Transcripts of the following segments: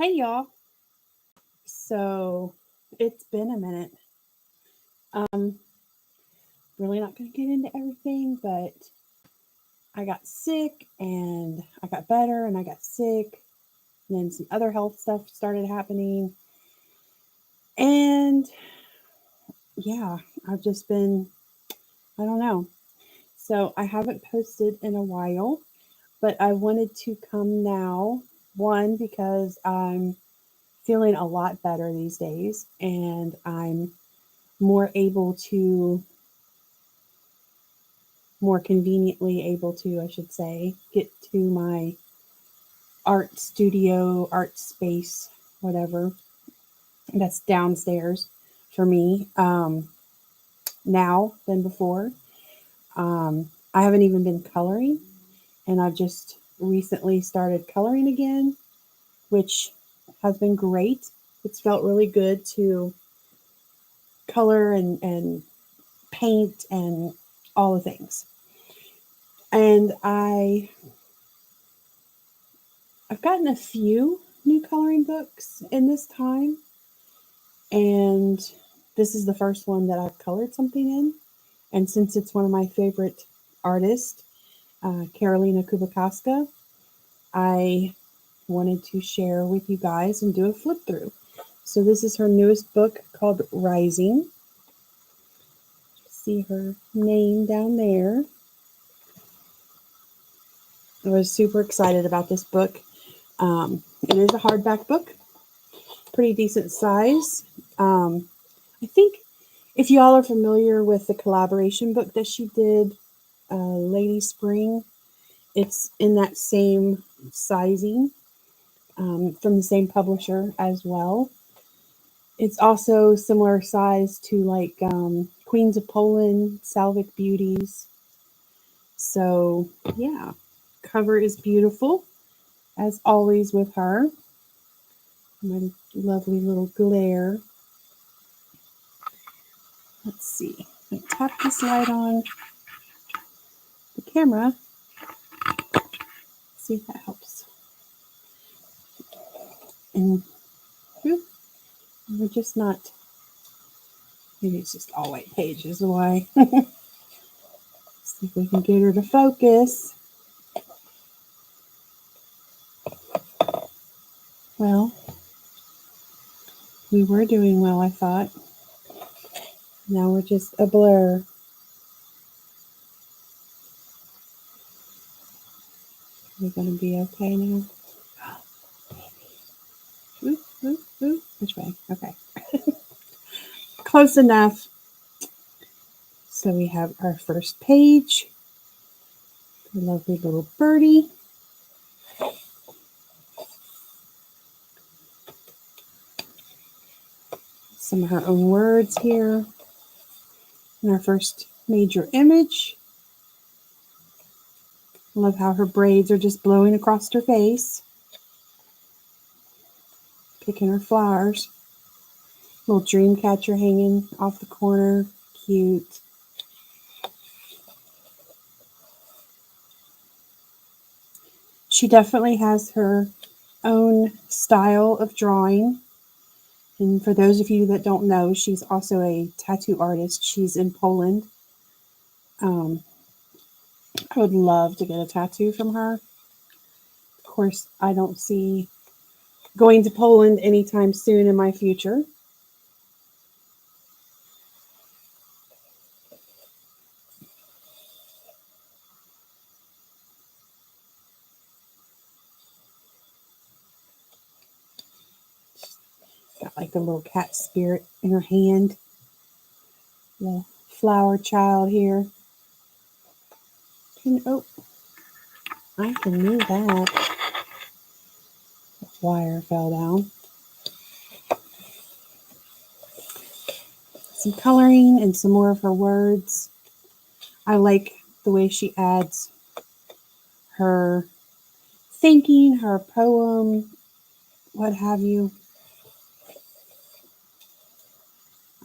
Hey y'all. So it's been a minute. Um, really not going to get into everything, but I got sick and I got better and I got sick. And then some other health stuff started happening. And yeah, I've just been, I don't know. So I haven't posted in a while, but I wanted to come now. One, because I'm feeling a lot better these days and I'm more able to more conveniently able to, I should say, get to my art studio, art space, whatever. That's downstairs for me now than before. I haven't even been coloring, and I've just recently started coloring again, which has been great. It's felt really good to color and paint and all the things. And I've gotten a few new coloring books in this time, and this is the first one that I've colored something in. And since it's one of my favorite artists, Karolina Kubikowska, I wanted to share with you guys and do a flip through. So this is her newest book called Rising. See her name down there. I was super excited about this book. It is a hardback book, pretty decent size. I think if y'all are familiar with the collaboration book that she did, Lady Spring, it's in that same sizing from the same publisher as well. It's also similar size to like Queens of Poland, Salvic Beauties. So yeah, cover is beautiful as always with her. My lovely little glare. Let's see. I tap this light on the camera. See if that helps. And whew, we're just not. Maybe it's just all white pages. Why? See if we can get her to focus. Well, we were doing well, I thought. Now we're just a blur. We're going to be okay now. Ooh, ooh, ooh. Which way? Okay. Close enough. So we have our first page. The lovely little birdie. Some of her own words here. And our first major image. I love how her braids are just blowing across her face. Picking her flowers. Little dream catcher hanging off the corner. Cute. She definitely has her own style of drawing. And for those of you that don't know, she's also a tattoo artist. She's in Poland. I would love to get a tattoo from her. Of course, I don't see going to Poland anytime soon in my future. Got like a little cat spirit in her hand. Little flower child here. Oh, I can move that. The wire fell down. Some coloring and some more of her words. I like the way she adds her thinking, her poem, what have you.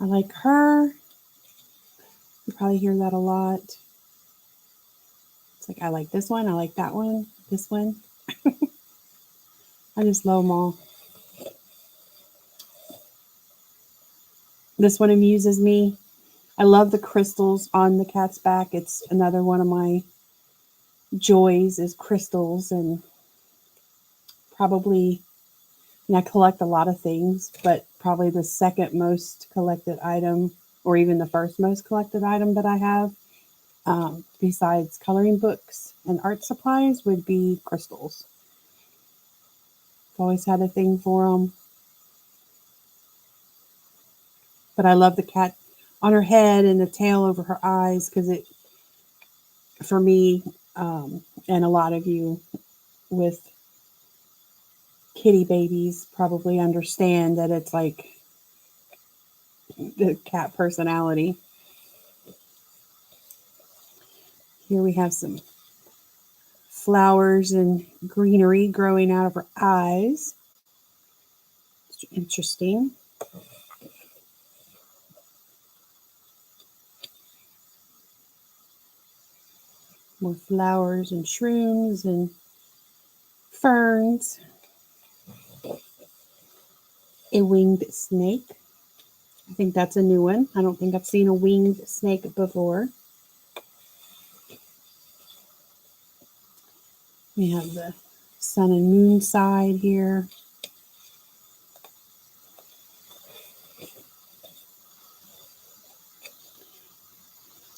I like her. You probably hear that a lot. It's like, I like this one. I like that one. This one. I just love them all. This one amuses me. I love the crystals on the cat's back. It's another one of my joys is crystals, and probably, I collect a lot of things, but probably the second most collected item, or even the first most collected item that I have, besides coloring books and art supplies, would be crystals. I've always had a thing for them. But I love the cat on her head and the tail over her eyes, because it, for me, and a lot of you with kitty babies probably understand that it's like the cat personality. Here we have some flowers and greenery growing out of her eyes. It's interesting. More flowers and shrooms and ferns. A winged snake. I think that's a new one. I don't think I've seen a winged snake before. We have the sun and moon side here.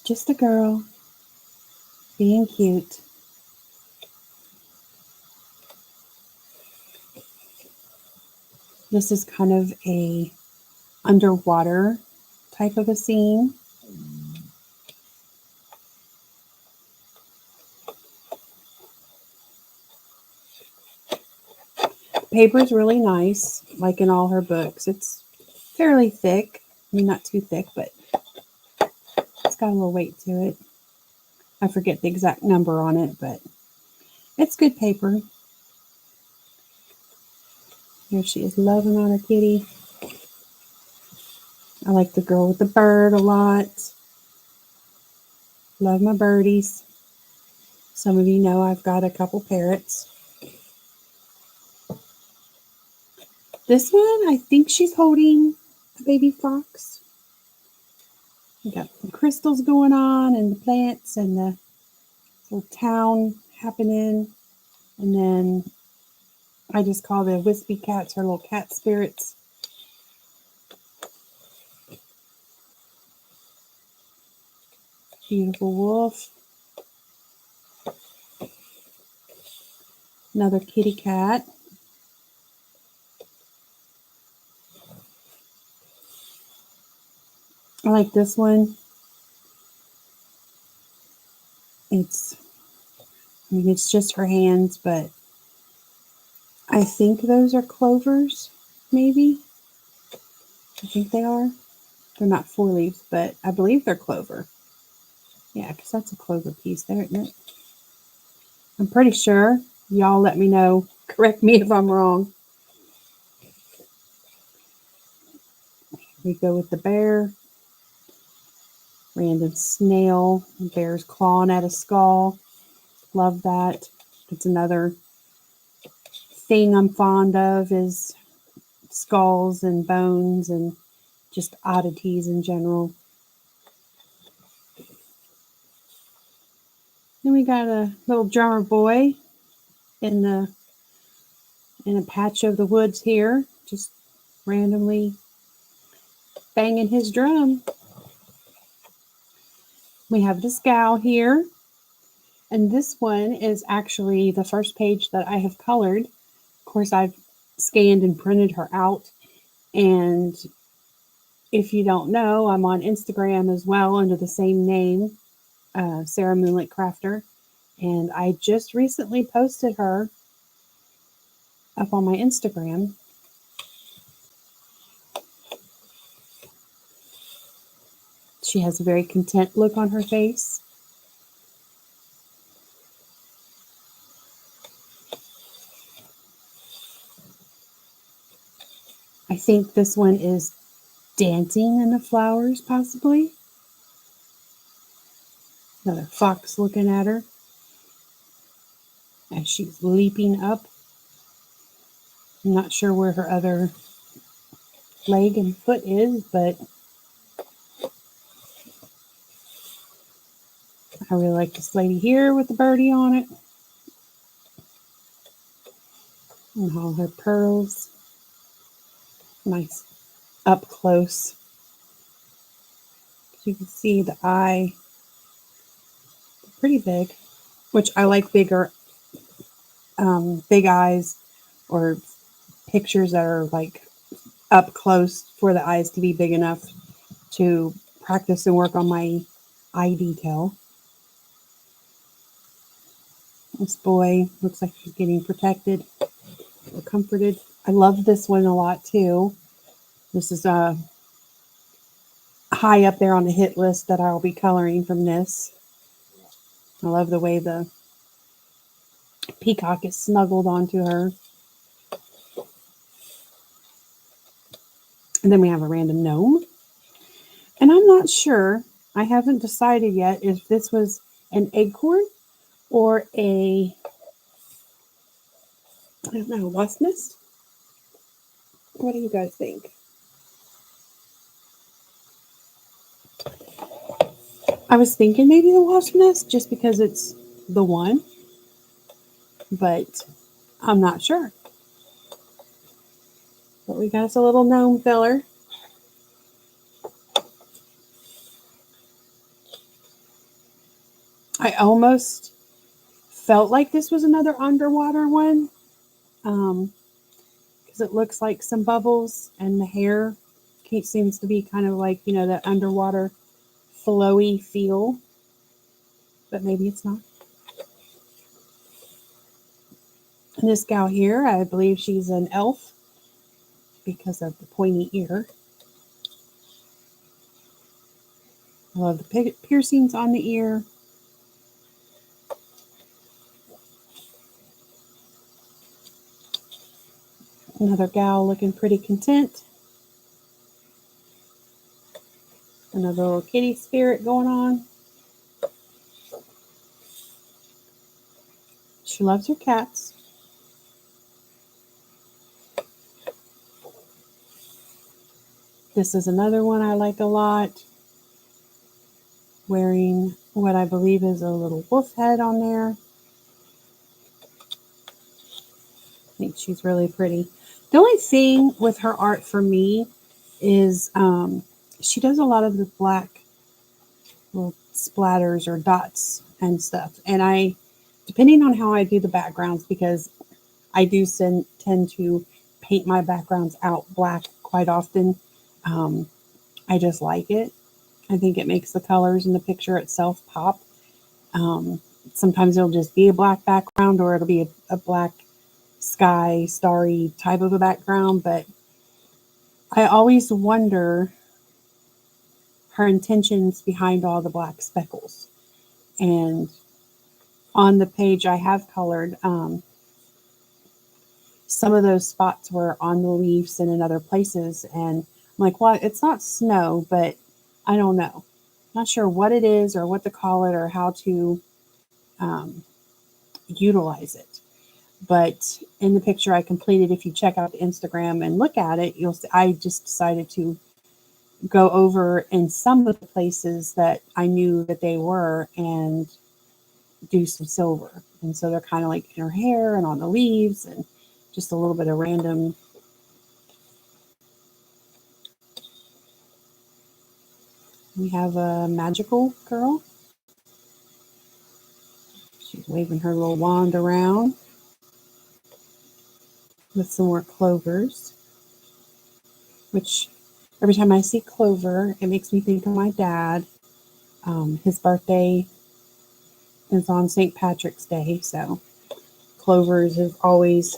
Just a girl being cute. This is kind of a underwater type of a scene. Paper is really nice, like in all her books. It's fairly thick. I mean, not too thick, but it's got a little weight to it. I forget the exact number on it, but it's good paper. Here she is loving on her kitty. I like the girl with the bird a lot. Love my birdies. Some of you know I've got a couple parrots. This one, I think she's holding a baby fox. We got some crystals going on and the plants and the little town happening. And then I just call the wispy cats her little cat spirits. Beautiful wolf. Another kitty cat. I like this one. It's just her hands, but I think those are clovers, maybe. I think they are. They're not 4-leaves, but I believe they're clover. Yeah, because that's a clover piece there, isn't it? I'm pretty sure. Y'all let me know. Correct me if I'm wrong. We go with the bear. Random snail. Bear's clawing at a skull. Love that. It's another thing I'm fond of is skulls and bones and just oddities in general. Then we got a little drummer boy in a patch of the woods here, just randomly banging his drum. We have this gal here, and this one is actually the first page that I have colored. Of course, I've scanned and printed her out, and if you don't know, I'm on Instagram as well under the same name, Sarah Moonlit Crafter, and I just recently posted her up on my Instagram. She has a very content look on her face. I think this one is dancing in the flowers, possibly. Another fox looking at her as she's leaping up. I'm not sure where her other leg and foot is, but I really like this lady here with the birdie on it. And all her pearls. Nice up close. You can see the eye. Pretty big. Which I like bigger, big eyes or pictures that are like up close for the eyes to be big enough to practice and work on my eye detail. This boy looks like he's getting protected or comforted. I love this one a lot too. This is high up there on the hit list that I'll be coloring from this. I love the way the peacock is snuggled onto her. And then we have a random gnome. And I'm not sure, I haven't decided yet if this was an acorn or a, I don't know, wasp nest? What do you guys think? I was thinking maybe the wasp nest just because it's the one, but I'm not sure. But we got us a little gnome feller. I almost felt like this was another underwater one because it looks like some bubbles and the hair seems to be kind of like, you know, that underwater flowy feel, but maybe it's not. And this gal here, I believe she's an elf because of the pointy ear. I love the piercings on the ear. Another gal looking pretty content. Another little kitty spirit going on. She loves her cats. This is another one I like a lot. Wearing what I believe is a little wolf head on there. I think she's really pretty. The only thing with her art for me is she does a lot of the black little splatters or dots and stuff. And I, depending on how I do the backgrounds, because I do tend to paint my backgrounds out black quite often. I just like it. I think it makes the colors in the picture itself pop. Sometimes it'll just be a black background or it'll be a black sky, starry type of a background. But I always wonder her intentions behind all the black speckles. And on the page I have colored, some of those spots were on the leaves and in other places. And I'm like, well, it's not snow, but I don't know. Not sure what it is or what to call it or how to utilize it. But in the picture I completed, if you check out the Instagram and look at it, you'll see I just decided to go over in some of the places that I knew that they were and do some silver. And so they're kind of like in her hair and on the leaves and just a little bit of random. We have a magical girl. She's waving her little wand around with some more clovers, which every time I see clover, it makes me think of my dad. His birthday is on St. Patrick's Day, so clovers have always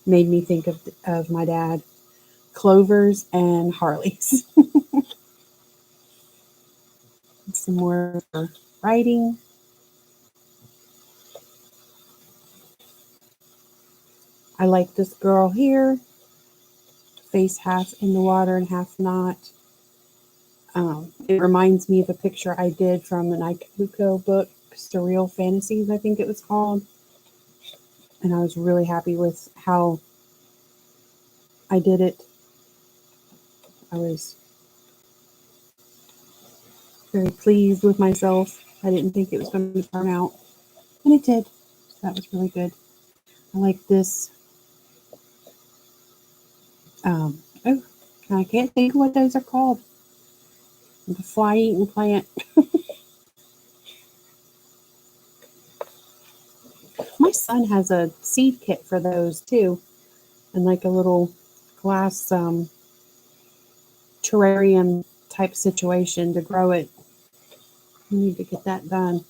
made me think of my dad. Clovers and Harleys. Some more writing. I like this girl here. Face half in the water and half not. It reminds me of a picture I did from an Kubikowska book, Surreal Fantasies, I think it was called. And I was really happy with how I did it. I was very pleased with myself. I didn't think it was going to turn out, and it did. So that was really good. I like this. Oh, I can't think of what those are called. The fly-eating plant. My son has a seed kit for those too, and like a little glass terrarium type situation to grow it. I need to get that done.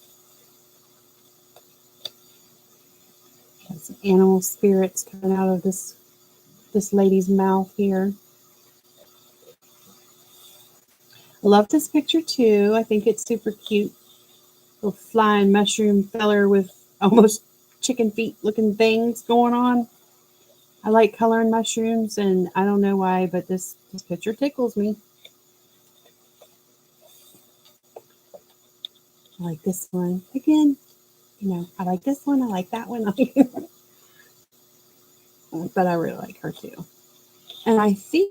Got some animal spirits coming out of this lady's mouth here. I love this picture too. I think it's super cute. Little flying mushroom feller with almost chicken feet looking things going on. I like coloring mushrooms, and I don't know why, but this picture tickles me. I like this one. Again, I like this one. I like that one. But I really like her too. And I think,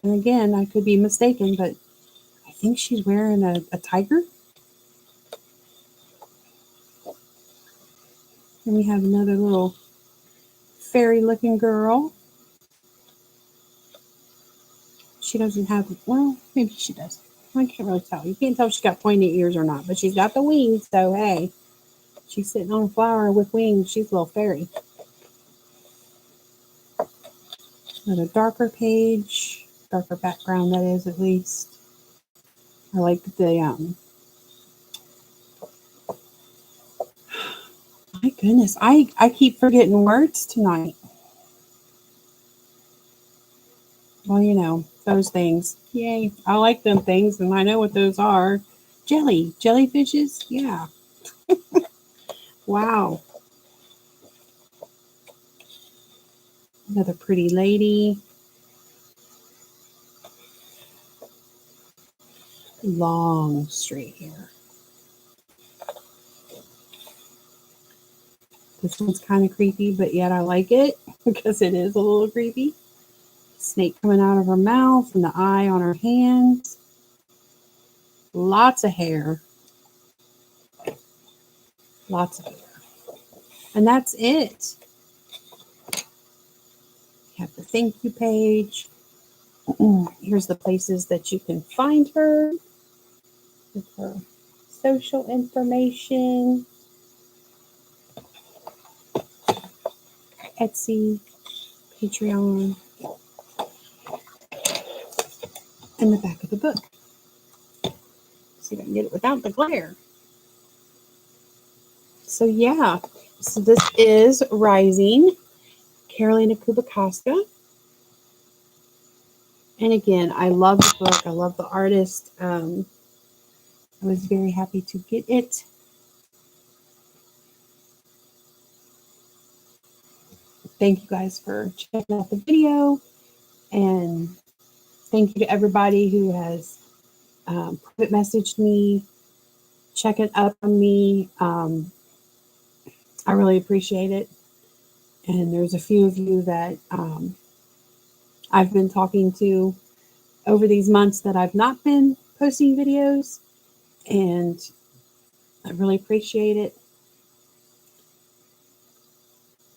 and again, I could be mistaken, but I think she's wearing a tiger. And we have another little fairy looking girl. She doesn't have, well, maybe she does. I can't really tell. You can't tell if she's got pointed ears or not, but she's got the wings, so hey, she's sitting on a flower with wings. She's a little fairy. Another darker page, darker background, that is, at least. I like the, my goodness, I keep forgetting words tonight. Well, those things. Yay. I like them things, and I know what those are. Jellyfishes? Yeah. Wow. Another pretty lady. Long straight hair. This one's kind of creepy, but yet I like it because it is a little creepy. Snake coming out of her mouth and the eye on her hands. Lots of hair. Lots of hair. And that's it. You have the thank you page. Here's the places that you can find her with her social information. Etsy, Patreon, and the back of the book. See if I can get it without the glare. So yeah, so this is Rising, Karolina Kubikowska. And again, I love the book. I love the artist. I was very happy to get it. Thank you guys for checking out the video. And thank you to everybody who has private messaged me, checking up on me. I really appreciate it. And there's a few of you that I've been talking to over these months that I've not been posting videos. And I really appreciate it.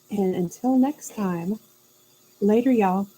And until next time, later, y'all.